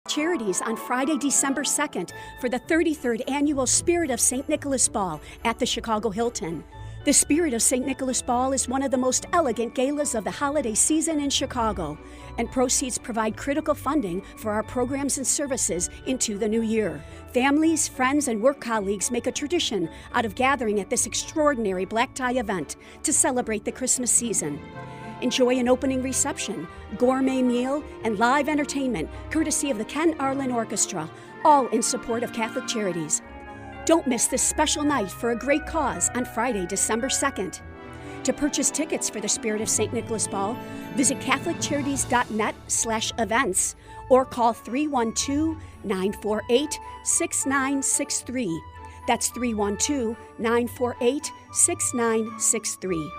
Charities on Friday, December 2nd for the 33rd Annual Spirit of St. Nicholas Ball at the Chicago Hilton. The Spirit of St. Nicholas Ball is one of the most elegant galas of the holiday season in Chicago, and proceeds provide critical funding for our programs and services into the new year. Families, friends, and work colleagues make a tradition out of gathering at this extraordinary black tie event to celebrate the Christmas season. Enjoy an opening reception, gourmet meal, and live entertainment courtesy of the Ken Arlen Orchestra, all in support of Catholic Charities. Don't miss this special night for a great cause on Friday, December 2nd. To purchase tickets for the Spirit of St. Nicholas Ball, visit CatholicCharities.net/events or call 312-948-6963. That's 312-948-6963.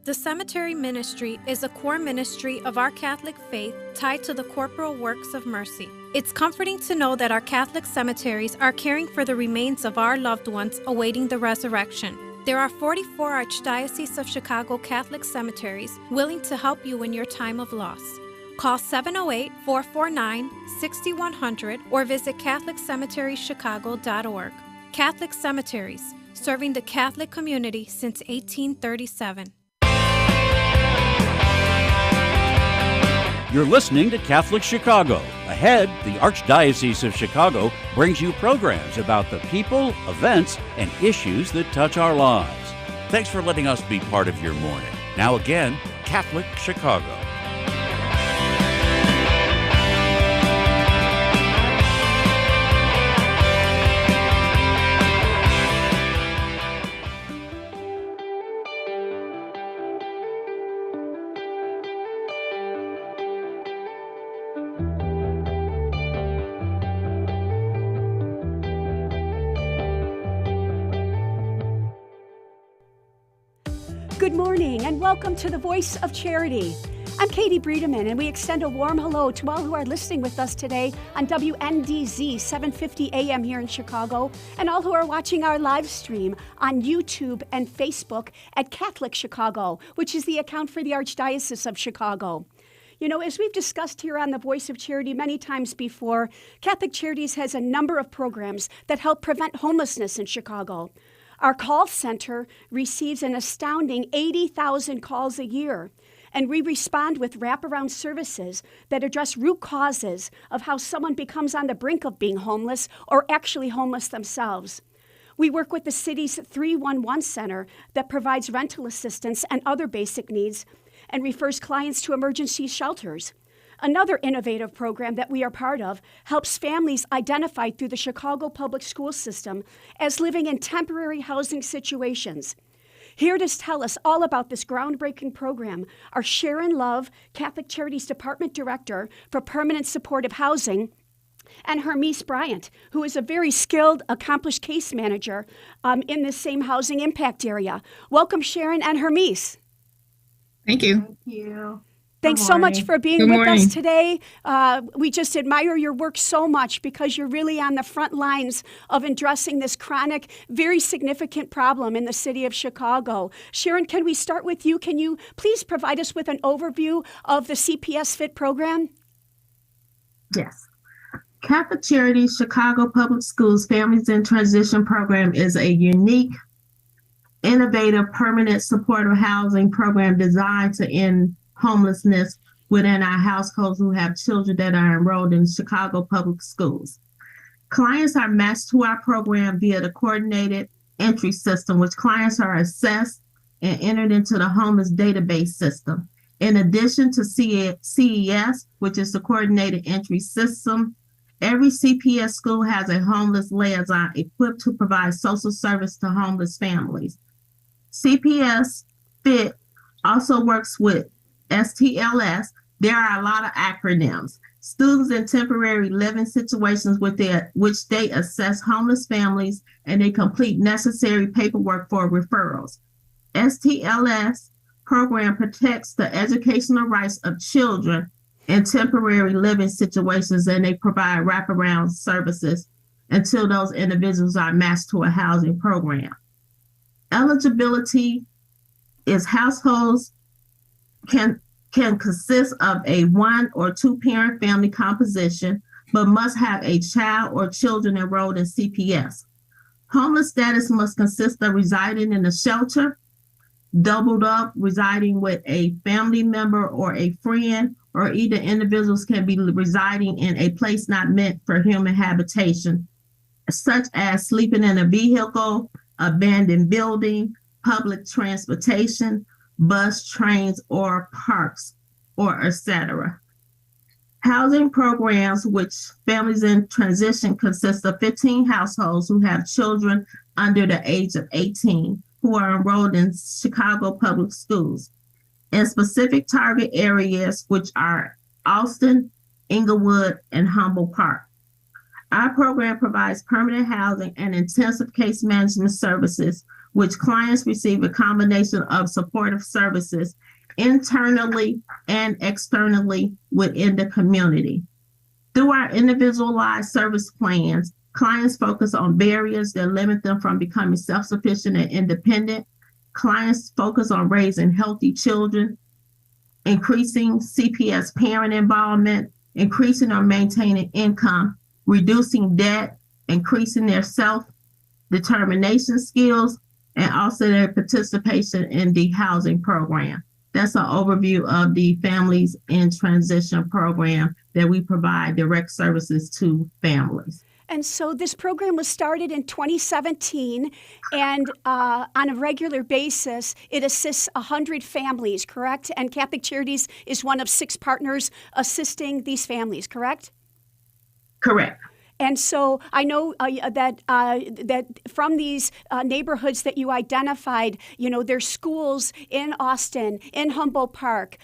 The Cemetery Ministry is a core ministry of our Catholic faith tied to the corporal works of mercy. It's comforting to know that our Catholic cemeteries are caring for the remains of our loved ones awaiting the resurrection. There are 44 Archdiocese of Chicago Catholic cemeteries willing to help you in your time of loss. Call 708-449-6100 or visit CatholicCemeteriesChicago.org. Catholic Cemeteries, serving the Catholic community since 1837. You're listening to Catholic Chicago. Ahead, the Archdiocese of Chicago brings you programs about the people, events, and issues that touch our lives. Thanks for letting us be part of your morning. Now again, Catholic Chicago. Good morning and welcome to the Voice of Charity. I'm Katie Breedeman, and we extend a warm hello to all who are listening with us today on WNDZ 750 AM here in Chicago, and all who are watching our live stream on YouTube and Facebook at Catholic Chicago, which is the account for the Archdiocese of Chicago. You know, as we've discussed here on the Voice of Charity many times before, Catholic Charities has a number of programs that help prevent homelessness in Chicago. Our call center receives an astounding 80,000 calls a year, and we respond with wraparound services that address root causes of how someone becomes on the brink of being homeless or actually homeless themselves. We work with the city's 311 center that provides rental assistance and other basic needs and refers clients to emergency shelters. Another innovative program that we are part of helps families identified through the Chicago public school system as living in temporary housing situations. Here to tell us all about this groundbreaking program are Sharon Love, Catholic Charities Department Director for Permanent Supportive Housing, and Hermes Bryant, who is a very skilled, accomplished case manager in this same housing impact area. Welcome, Sharon and Hermes. Thank you. Thank you. Thanks so much for being with us today. We just admire your work so much because you're really on the front lines of addressing this chronic, very significant problem in the city of Chicago. Sharon, can we start with you? Can you please provide us with an overview of the CPS-FIT program? Yes. Catholic Charities Chicago Public Schools Families in Transition program is a unique, innovative, permanent supportive housing program designed to end homelessness within our households who have children that are enrolled in Chicago public schools. Clients are matched to our program via the coordinated entry system, which clients are assessed and entered into the homeless database system. In addition to CES, which is the coordinated entry system, every CPS school has a homeless liaison equipped to provide social service to homeless families. CPS-FIT also works with STLS. There are a lot of acronyms. Students in temporary living situations which they assess homeless families and they complete necessary paperwork for referrals. STLS program protects the educational rights of children in temporary living situations, and they provide wraparound services until those individuals are matched to a housing program. Eligibility is households can can consist of a 1 or 2 parent family composition, but must have a child or children enrolled in CPS. Homeless status must consist of residing in a shelter, doubled up, residing with a family member or a friend, or either individuals can be residing in a place not meant for human habitation, such as sleeping in a vehicle, abandoned building, public transportation, bus, trains, or parks, or etc. Housing programs, which families in transition consist of 15 households who have children under the age of 18 who are enrolled in Chicago public schools in specific target areas, which are Austin, Inglewood, and Humboldt Park. Our program provides permanent housing and intensive case management services, which clients receive a combination of supportive services internally and externally within the community. Through our individualized service plans, clients focus on barriers that limit them from becoming self-sufficient and independent. Clients focus on raising healthy children, increasing CPS parent involvement, increasing or maintaining income, reducing debt, increasing their self-determination skills, and also their participation in the housing program. That's an overview of the Families in Transition program that we provide direct services to families. And so this program was started in 2017, and on a regular basis, it assists 100 families, correct? And Catholic Charities is one of 6 partners assisting these families, correct? Correct. And so I know that from these neighborhoods that you identified, there's schools in Austin, in Humboldt Park,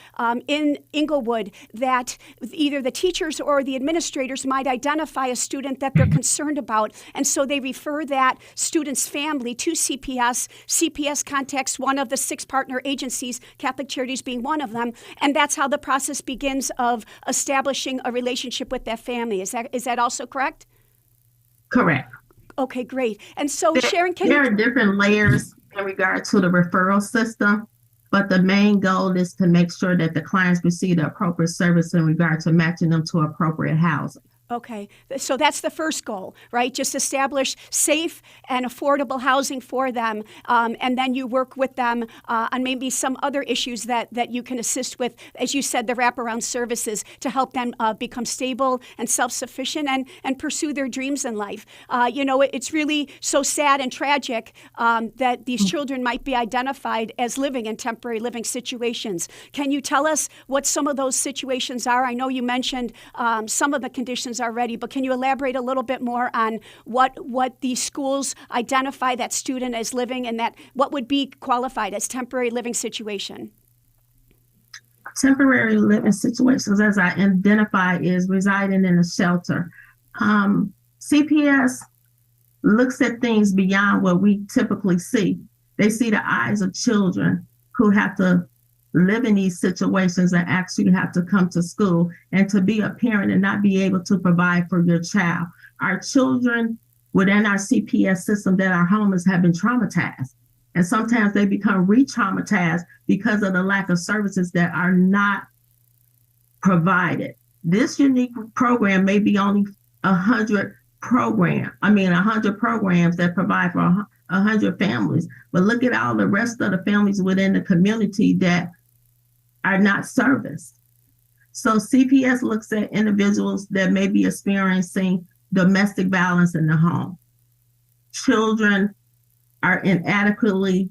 in Inglewood, that either the teachers or the administrators might identify a student that they're concerned about. And so they refer that student's family to CPS. CPS contacts one of the 6 partner agencies, Catholic Charities being one of them. And that's how the process begins of establishing a relationship with that family. Is that also correct? Correct. Okay, great. And so, Sharon, there are different layers in regard to the referral system, but the main goal is to make sure that the clients receive the appropriate service in regard to matching them to appropriate housing. Okay, so that's the first goal, right? Just establish safe and affordable housing for them, and then you work with them on maybe some other issues that you can assist with, as you said, the wraparound services to help them become stable and self-sufficient and pursue their dreams in life. It's really so sad and tragic that these children might be identified as living in temporary living situations. Can you tell us what some of those situations are? I know you mentioned some of the conditions already, but can you elaborate a little bit more on what these schools identify that student as living and that what would be qualified as temporary living situation? Temporary living situations, as I identify, is residing in a shelter. CPS looks at things beyond what we typically see. They see the eyes of children who have to live in these situations and actually have to come to school, and to be a parent and not be able to provide for your child. Our children within our CPS system that are homeless have been traumatized. And sometimes they become re-traumatized because of the lack of services that are not provided. This unique program may be only 100 programs that provide for 100 families. But look at all the rest of the families within the community that are not serviced. So CPS looks at individuals that may be experiencing domestic violence in the home. Children are inadequately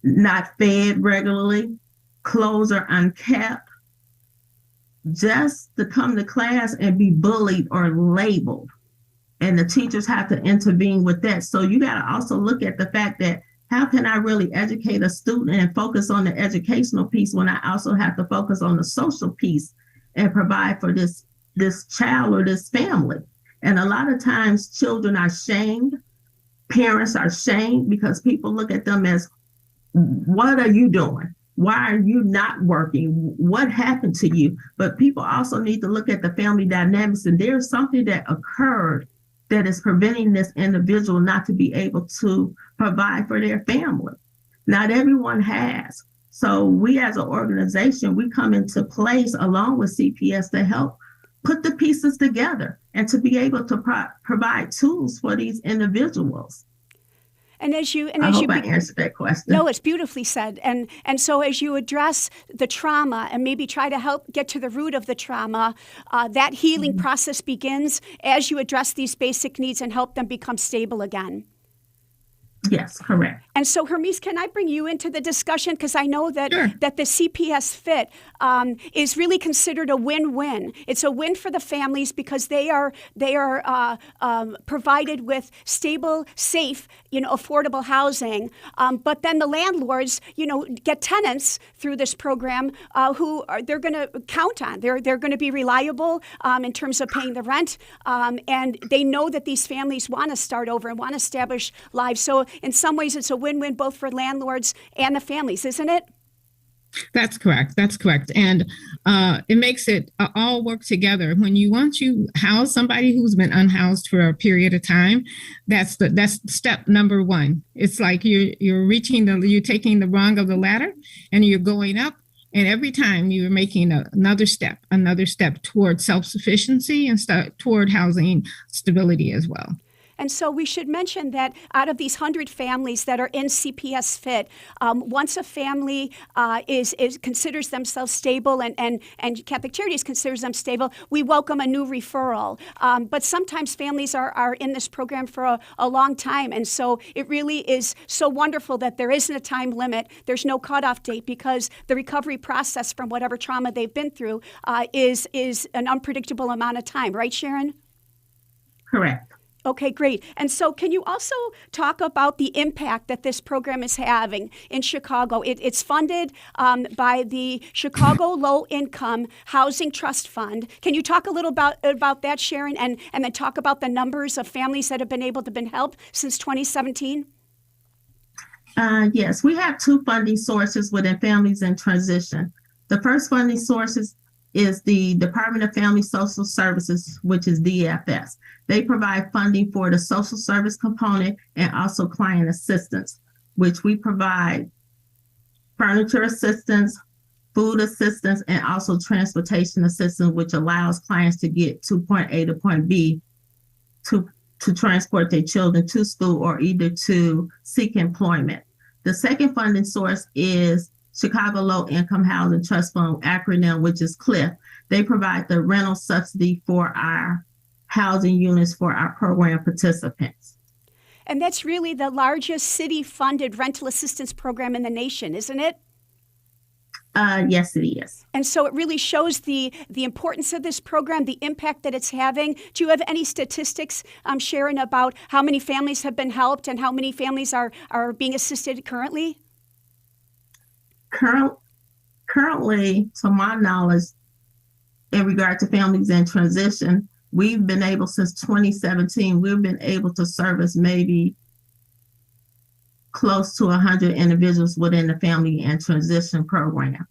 not fed regularly, clothes are unkept, just to come to class and be bullied or labeled. And the teachers have to intervene with that. So you got to also look at the fact that how can I really educate a student and focus on the educational piece when I also have to focus on the social piece and provide for this child or this family? And a lot of times children are shamed, parents are shamed because people look at them as, what are you doing? Why are you not working? What happened to you? But people also need to look at the family dynamics, and there's something that occurred that is preventing this individual not to be able to provide for their family. Not everyone has. So we as an organization, we come into place along with CPS to help put the pieces together and to be able to provide tools for these individuals. And as you I hope I answered that question. No, it's beautifully said. And so as you address the trauma and maybe try to help get to the root of the trauma, that healing process begins as you address these basic needs and help them become stable again. Yes, correct. And so, Hermes, can I bring you into the discussion? Because I know that, Sure. that the CPS-FIT is really considered a win-win. It's a win for the families because they are provided with stable, safe, affordable housing. But then the landlords, get tenants through this program who they're going to count on. They're going to be reliable in terms of paying the rent, and they know that these families want to start over and want to establish lives. So in some ways, it's a win-win both for landlords and the families, isn't it? That's correct. That's correct. And it makes it all work together. When you want to house somebody who's been unhoused for a period of time, that's step number one. It's like you're taking the rung of the ladder and you're going up. And every time you're making another step toward self-sufficiency and toward housing stability as well. And so we should mention that out of these 100 families that are in CPS-FIT, once a family considers themselves stable and Catholic Charities considers them stable, we welcome a new referral. But sometimes families are in this program for a long time. And so it really is so wonderful that there isn't a time limit. There's no cutoff date because the recovery process from whatever trauma they've been through is an unpredictable amount of time. Right, Sharon? Correct. Okay, great. And so can you also talk about the impact that this program is having in Chicago? It's funded by the Chicago Low Income Housing Trust Fund. Can you talk a little about that, Sharon, and then talk about the numbers of families that have been able to helped since 2017? Yes, we have two funding sources within Families in Transition. The first funding source is the Department of Family Social Services, which is DFS. They provide funding for the social service component and also client assistance, which we provide furniture assistance, food assistance, and also transportation assistance, which allows clients to get to point A to point B to transport their children to school or either to seek employment. The second funding source is Chicago Low Income Housing Trust Fund, acronym, which is CLIF. They provide the rental subsidy for our housing units for our program participants. And that's really the largest city-funded rental assistance program in the nation, isn't it? Yes, it is. And so it really shows the importance of this program, the impact that it's having. Do you have any statistics, Sharon, about how many families have been helped and how many families are being assisted currently? Currently, to my knowledge, in regard to Families in Transition, we've been able, since 2017, we've been able to service maybe close to 100 individuals within the Family in Transition program.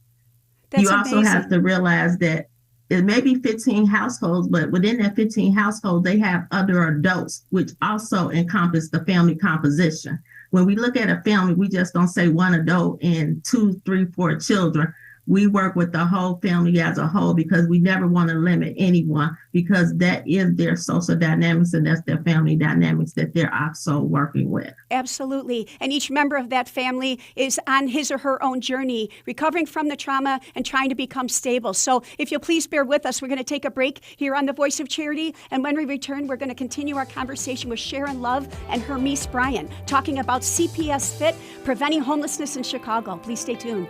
That's you also amazing. have to realize that it may be 15 households, but within that 15 households, they have other adults, which also encompass the family composition. When we look at a family, we just don't say one adult and 2, 3, 4 children. We work with the whole family as a whole because we never want to limit anyone, because that is their social dynamics and that's their family dynamics that they're also working with. Absolutely. And each member of that family is on his or her own journey, recovering from the trauma and trying to become stable. So if you'll please bear with us, we're going to take a break here on The Voice of Charity. And when we return, we're going to continue our conversation with Sharon Love and Hermes Bryan, talking about CPS-FIT, preventing homelessness in Chicago. Please stay tuned.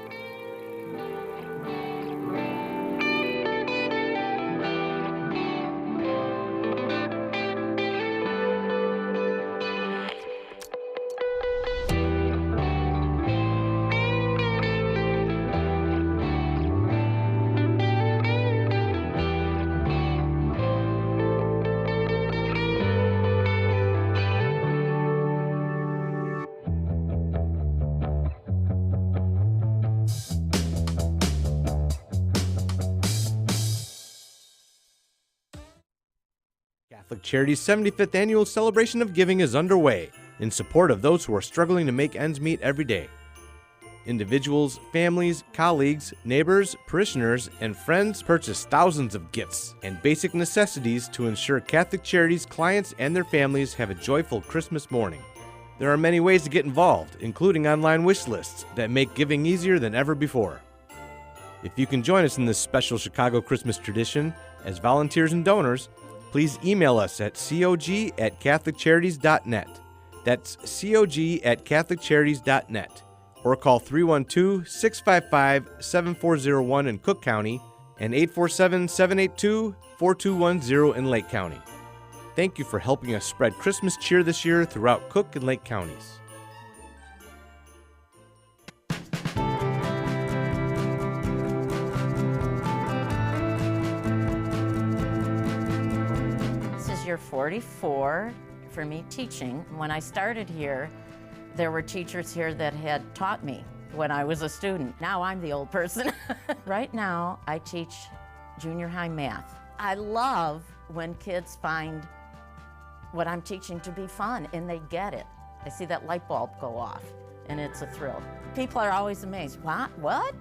Catholic Charities' 75th Annual Celebration of Giving is underway in support of those who are struggling to make ends meet every day. Individuals, families, colleagues, neighbors, parishioners, and friends purchase thousands of gifts and basic necessities to ensure Catholic Charities clients and their families have a joyful Christmas morning. There are many ways to get involved, including online wish lists that make giving easier than ever before. If you can join us in this special Chicago Christmas tradition as volunteers and donors, please email us at cog@catholiccharities.net. That's cog@catholiccharities.net. Or call 312-655-7401 in Cook County and 847-782-4210 in Lake County. Thank you for helping us spread Christmas cheer this year throughout Cook and Lake counties. This is year 44 for me teaching. When I started here, there were teachers here that had taught me when I was a student. Now I'm the old person. Right now, I teach junior high math. I love when kids find what I'm teaching to be fun and they get it. I see that light bulb go off and it's a thrill. People are always amazed. What?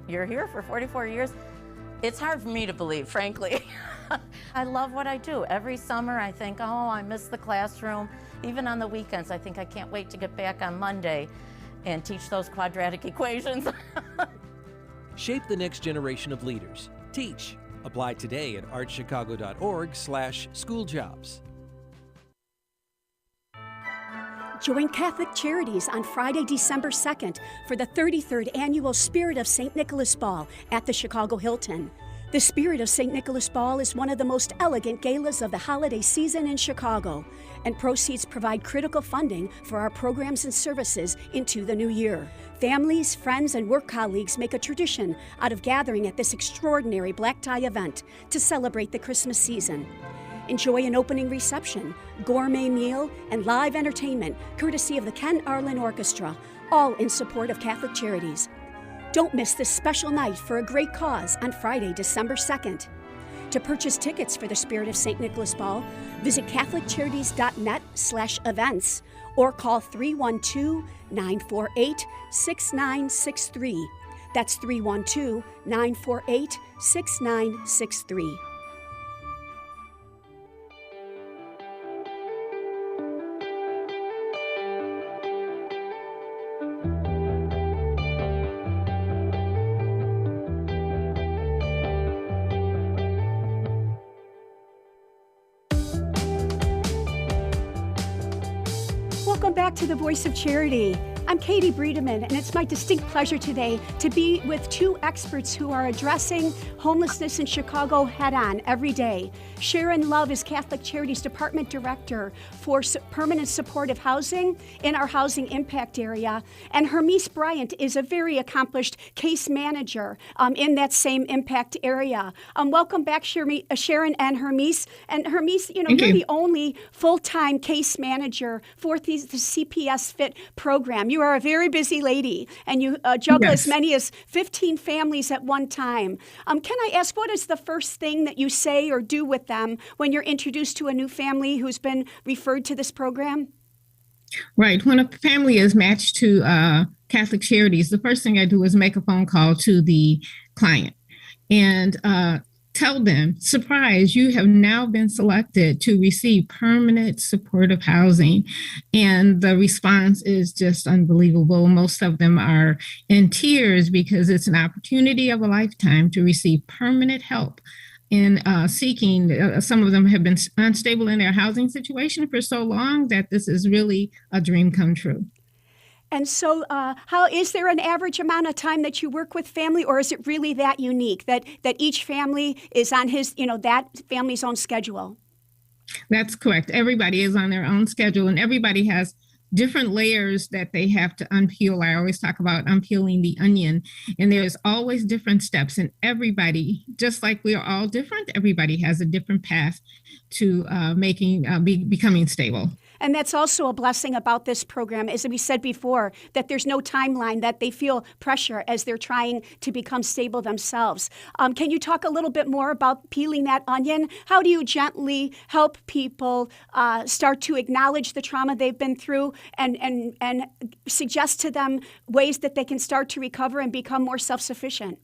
You're here for 44 years? It's hard for me to believe, frankly. I love what I do. Every summer I think, oh, I miss the classroom. Even on the weekends, I think I can't wait to get back on Monday and teach those quadratic equations. Shape the next generation of leaders. Teach. Apply today at archchicago.org/schooljobs. Join Catholic Charities on Friday, December 2nd for the 33rd Annual Spirit of St. Nicholas Ball at the Chicago Hilton. The Spirit of St. Nicholas Ball is one of the most elegant galas of the holiday season in Chicago, and proceeds provide critical funding for our programs and services into the new year. Families, friends, and work colleagues make a tradition out of gathering at this extraordinary black tie event to celebrate the Christmas season. Enjoy an opening reception, gourmet meal, and live entertainment courtesy of the Ken Arlen Orchestra, all in support of Catholic Charities. Don't miss this special night for a great cause on Friday, December 2nd. To purchase tickets for the Spirit of St. Nicholas Ball, visit catholiccharities.net/events or call 312-948-6963. That's 312-948-6963. Welcome back to the Voice of Charity. I'm Katie Breedeman, and it's my distinct pleasure today to be with two experts who are addressing homelessness in Chicago head-on every day. Sharon Love is Catholic Charities Department Director for Permanent Supportive Housing in our Housing Impact area, and Hermise Bryant is a very accomplished case manager in that same impact area. Welcome back, Sharon and Hermise. And Hermise, you're the only full-time case manager for the CPS-FIT program. You are a very busy lady, and you juggle as many as 15 families at one time. Can I ask, what is the first thing that you say or do with them when you're introduced to a new family who's been referred to this program? Right. When a family is matched to Catholic Charities, the first thing I do is make a phone call to the client and tell them, surprise, you have now been selected to receive permanent supportive housing. And the response is just unbelievable. Most of them are in tears because it's an opportunity of a lifetime to receive permanent help in seeking. Some of them have been unstable in their housing situation for so long that this is really a dream come true. And so how is there an average amount of time that you work with family, or is it really that unique that each family is on that family's own schedule? That's correct. Everybody is on their own schedule, and everybody has different layers that they have to unpeel. I always talk about unpeeling the onion, and there's always different steps, and everybody, just like we are all different, everybody has a different path to becoming stable. And that's also a blessing about this program, as we said before, that there's no timeline, that they feel pressure as they're trying to become stable themselves. Can you talk a little bit more about peeling that onion? How do you gently help people start to acknowledge the trauma they've been through and suggest to them ways that they can start to recover and become more self-sufficient?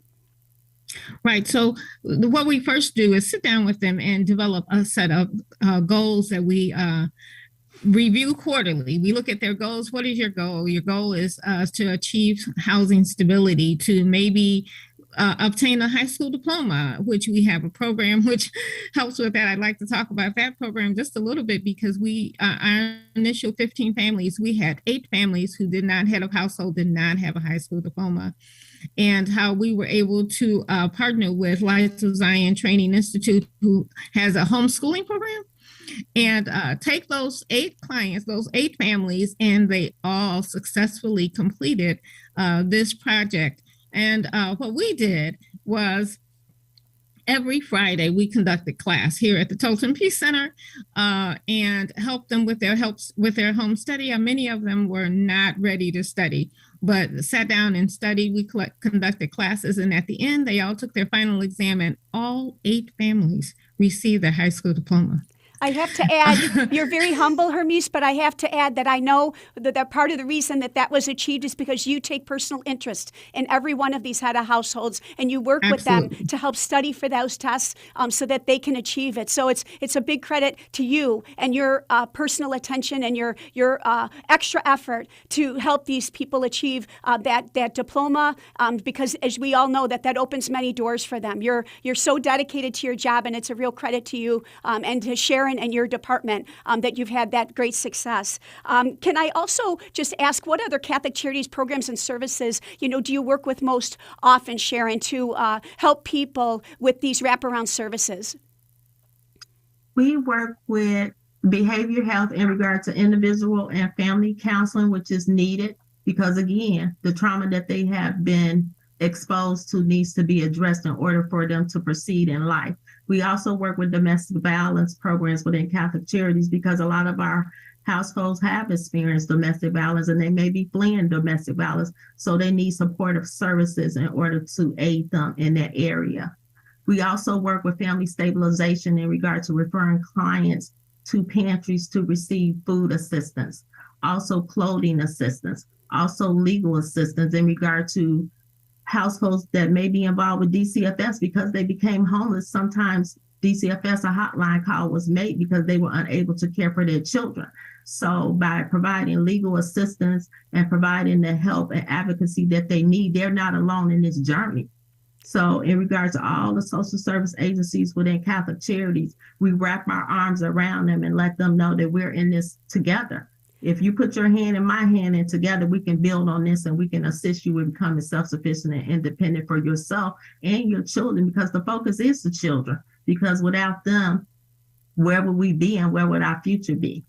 Right. So what we first do is sit down with them and develop a set of goals that we review quarterly. We look at their goals. What is your goal? Your goal is to achieve housing stability, to maybe obtain a high school diploma, which we have a program which helps with that. I'd like to talk about that program just a little bit, because our initial 15 families, we had 8 families who head of household did not have a high school diploma, and how we were able to partner with Lights of Zion Training Institute, who has a homeschooling program, and take those 8 clients, those 8 families, and they all successfully completed this project. And what we did was every Friday we conducted class here at the Tolton Peace Center and helped them with their home study. And many of them were not ready to study, but sat down and studied. We conducted classes, and at the end, they all took their final exam, and all 8 families received their high school diploma. I have to add, you're very humble, Hermes, but I have to add that I know that part of the reason that was achieved is because you take personal interest in every one of these head of households, and you work Absolutely. with them to help study for those tests so that they can achieve it. So it's a big credit to you and your personal attention and your extra effort to help these people achieve that diploma, because as we all know, that opens many doors for them. You're so dedicated to your job, and it's a real credit to you and to Sharon and your department that you've had that great success. Can I also just ask, what other Catholic Charities programs and services, do you work with most often, Sharon, to help people with these wraparound services? We work with behavioral health in regard to individual and family counseling, which is needed because, again, the trauma that they have been exposed to needs to be addressed in order for them to proceed in life. We also work with domestic violence programs within Catholic Charities, because a lot of our households have experienced domestic violence and they may be fleeing domestic violence. So they need supportive services in order to aid them in that area. We also work with family stabilization in regard to referring clients to pantries to receive food assistance, also clothing assistance, also legal assistance in regard to households that may be involved with DCFS because they became homeless. Sometimes DCFS, a hotline call was made because they were unable to care for their children. So by providing legal assistance and providing the help and advocacy that they need, they're not alone in this journey. So in regards to all the social service agencies within Catholic Charities, we wrap our arms around them and let them know that we're in this together. If you put your hand in my hand and together we can build on this and we can assist you in becoming self-sufficient and independent for yourself and your children, because the focus is the children, because without them, where would we be and where would our future be?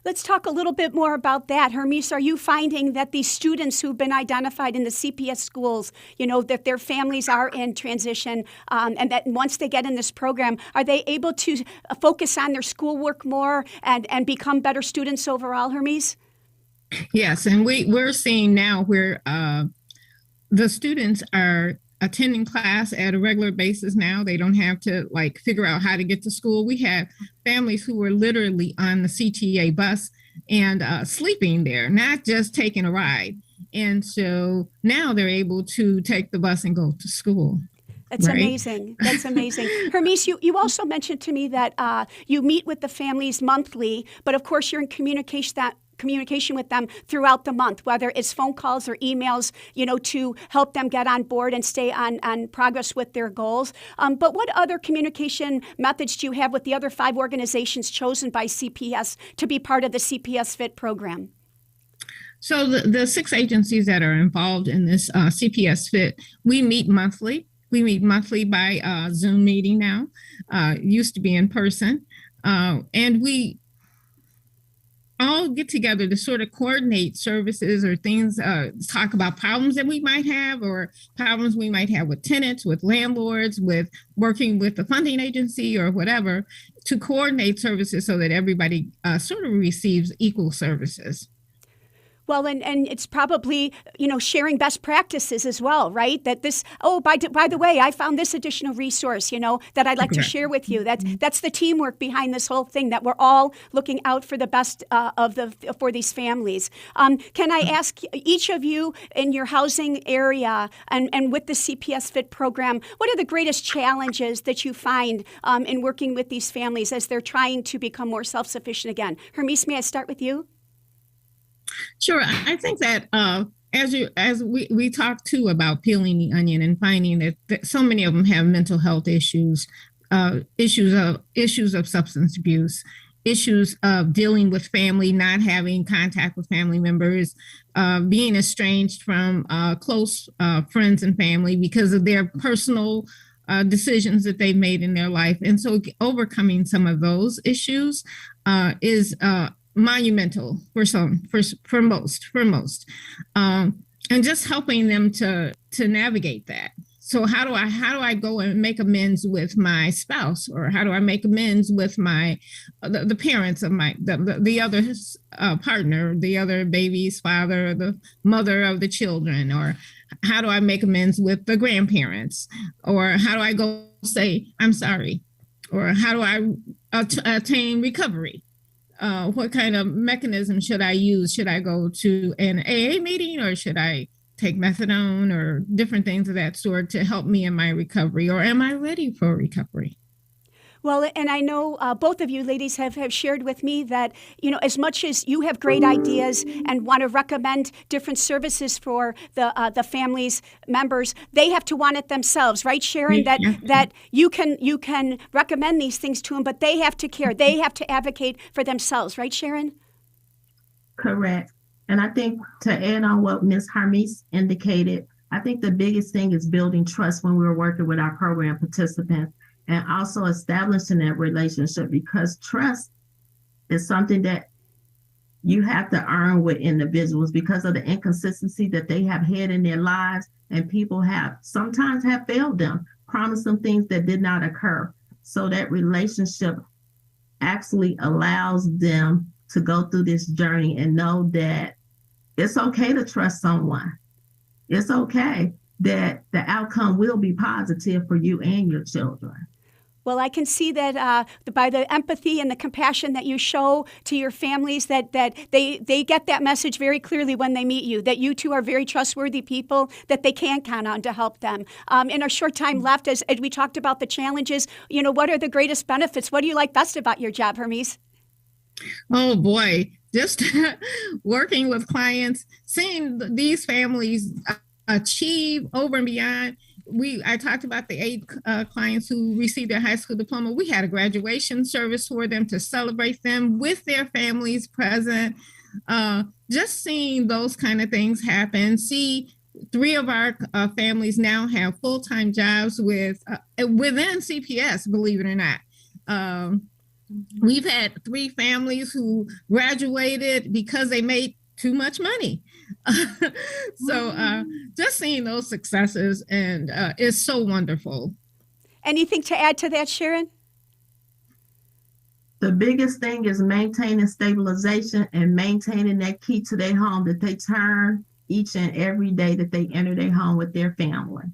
Let's talk a little bit more about that. Hermes, are you finding that these students who've been identified in the CPS schools, that their families are in transition, and that once they get in this program, are they able to focus on their schoolwork more and become better students overall, Hermes? Yes, and we're seeing now where the students are attending class at a regular basis now. They don't have to figure out how to get to school. We have families who were literally on the CTA bus and sleeping there, not just taking a ride. And so now they're able to take the bus and go to school. That's right? Amazing. That's amazing. Hermes, you also mentioned to me that you meet with the families monthly, but of course you're in communication with them throughout the month, whether it's phone calls or emails, to help them get on board and stay on progress with their goals. But what other communication methods do you have with the other 5 organizations chosen by CPS to be part of the CPS-FIT program? So the 6 agencies that are involved in this CPS-FIT, we meet monthly. We meet monthly by Zoom meeting now. It used to be in person. And we all get together to sort of coordinate services or things, talk about problems that we might have or problems we might have with tenants, with landlords, with working with the funding agency or whatever, to coordinate services so that everybody sort of receives equal services. Well, and it's probably, sharing best practices as well, right? That this, by the way, I found this additional resource, that I'd like to share with you. That's the teamwork behind this whole thing, that we're all looking out for the best for these families. Can I ask each of you in your housing area and with the CPS-FIT program, what are the greatest challenges that you find in working with these families as they're trying to become more self-sufficient again? Hermes, may I start with you? Sure. I think that as we talked too about peeling the onion and finding that so many of them have mental health issues, issues of substance abuse, issues of dealing with family, not having contact with family members, being estranged from close friends and family because of their personal decisions that they've made in their life. And so overcoming some of those issues is monumental for most, and just helping them to navigate that. So how do I go and make amends with my spouse, or how do I make amends with my the parents of the other partner, the other baby's father, or the mother of the children, or how do I make amends with the grandparents, or how do I go say I'm sorry, or how do I attain recovery? What kind of mechanism should I use? Should I go to an AA meeting, or should I take methadone or different things of that sort to help me in my recovery? Or am I ready for recovery? Well, and I know both of you ladies have shared with me that, as much as you have great ideas and want to recommend different services for the family's members, they have to want it themselves, right, Sharon? That you can recommend these things to them, but they have to care. They have to advocate for themselves, right, Sharon? Correct. And I think to add on what Ms. Hermes indicated, I think the biggest thing is building trust when we were working with our program participants, and also establishing that relationship, because trust is something that you have to earn with individuals because of the inconsistency that they have had in their lives, and people sometimes have failed them, promised them things that did not occur. So that relationship actually allows them to go through this journey and know that it's okay to trust someone. It's okay that the outcome will be positive for you and your children. Well, I can see that by the empathy and the compassion that you show to your families, that they get that message very clearly when they meet you, that you two are very trustworthy people that they can count on to help them. In our short time left, as we talked about the challenges, what are the greatest benefits? What do you like best about your job, Hermes? Oh, boy, just working with clients, seeing these families achieve over and beyond. I talked about the 8 clients who received their high school diploma. We had a graduation service for them to celebrate them with their families present. Just seeing those kind of things happen. See, 3 of our families now have full-time jobs within CPS, believe it or not. We've had 3 families who graduated because they made too much money. So just seeing those successes and is so wonderful. Anything to add to that, Sharon? The biggest thing is maintaining stabilization and maintaining that key to their home that they turn each and every day that they enter their home with their family.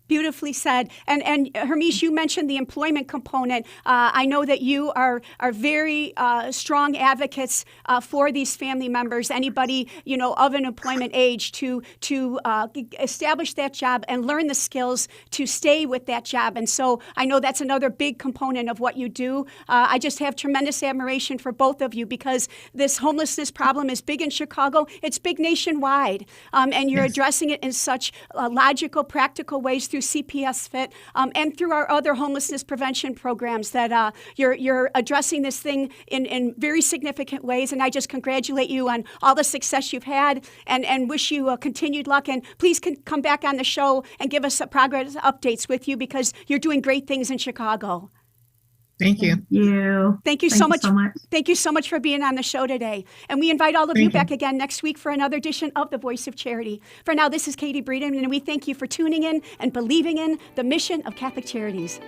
Beautifully said. And Hermes, you mentioned the employment component. I know that you are very strong advocates for these family members, anybody, of an employment age to establish that job and learn the skills to stay with that job. And so I know that's another big component of what you do. I just have tremendous admiration for both of you, because this homelessness problem is big in Chicago. It's big nationwide. And you're addressing it in such logical, practical ways through CPS-FIT and through our other homelessness prevention programs, that you're addressing this thing in very significant ways. And I just congratulate you on all the success you've had, and wish you continued luck. And please come back on the show and give us progress updates with you, because you're doing great things in Chicago. Thank you. You. Thank you Thank so you much. so much. Thank you Thank so much. so much. Thank you so much for being on the show today. And we invite all of you Thank you. back again next week for another edition of The Voice of Charity. For now, this is Katie Breeden, and we thank you for tuning in and believing in the mission of Catholic Charities.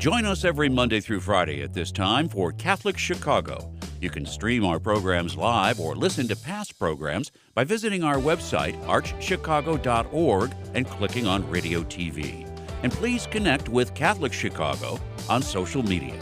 Join us every Monday through Friday at this time for Catholic Chicago. You can stream our programs live or listen to past programs by visiting our website, archchicago.org, and clicking on Radio TV. And please connect with Catholic Chicago on social media.